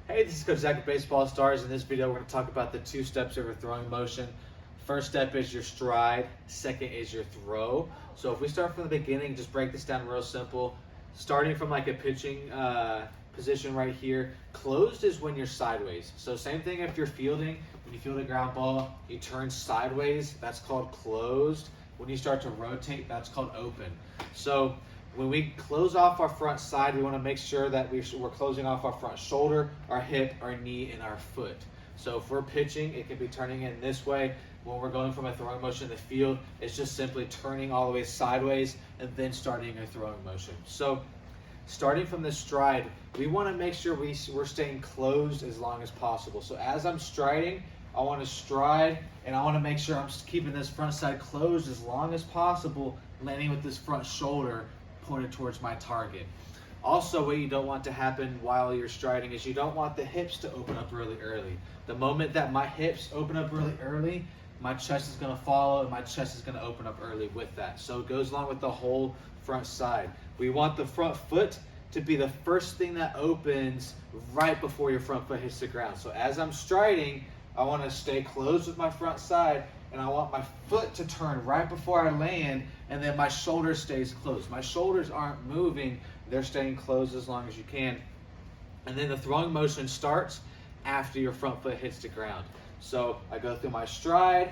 Hey, this is Coach Zach of Baseball Stars. In this video, we're going to talk about the two steps of your throwing motion. First step is your stride. Second is your throw. So if we start from the beginning, just break this down real simple. Starting from like a pitching position right here, closed is when you're sideways. So same thing if you're fielding. When you field a ground ball, you turn sideways. That's called closed. When you start to rotate, that's called open. So when we close off our front side, we want to make sure that we're closing off our front shoulder, our hip, our knee, and our foot. So if we're pitching, it can be turning in this way. When we're going from a throwing motion in the field, it's just simply turning all the way sideways and then starting a throwing motion. So starting from the stride, we want to make sure we're staying closed as long as possible. So as I'm striding, I want to stride and I want to make sure I'm keeping this front side closed as long as possible, landing with this front shoulder pointed towards my target. Also, what you don't want to happen while you're striding is you don't want the hips to open up really early. The moment that my hips open up really early, my chest is going to follow and my chest is going to open up early with that. So it goes along with the whole front side. We want the front foot to be the first thing that opens right before your front foot hits the ground. So as I'm striding, I want to stay closed with my front side, and I want my foot to turn right before I land, and then my shoulder stays closed. My shoulders aren't moving, they're staying closed as long as you can. And then the throwing motion starts after your front foot hits the ground. So I go through my stride.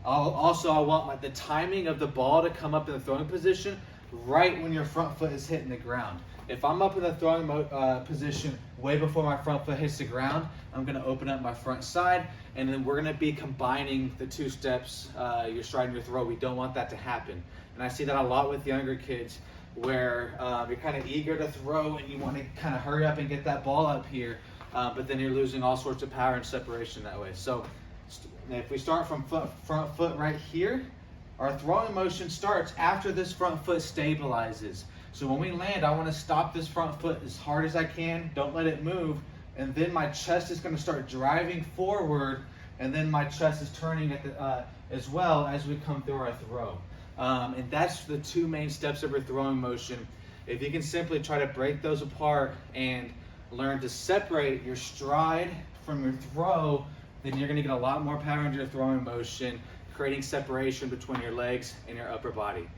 I want the timing of the ball to come up in the throwing position right when your front foot is hitting the ground. If I'm up in the throwing position way before my front foot hits the ground, I'm going to open up my front side, and then we're going to be combining the two steps, your stride and your throw. We don't want that to happen. And I see that a lot with younger kids where you're kind of eager to throw and you want to kind of hurry up and get that ball up here, but then you're losing all sorts of power and separation that way. So if we start from front foot right here, our throwing motion starts after this front foot stabilizes. So when we land, I want to stop this front foot as hard as I can. Don't let it move. And then my chest is going to start driving forward, and then my chest is turning at as well as we come through our throw. And that's the two main steps of your throwing motion. If you can simply try to break those apart and learn to separate your stride from your throw, then you're going to get a lot more power into your throwing motion, creating separation between your legs and your upper body.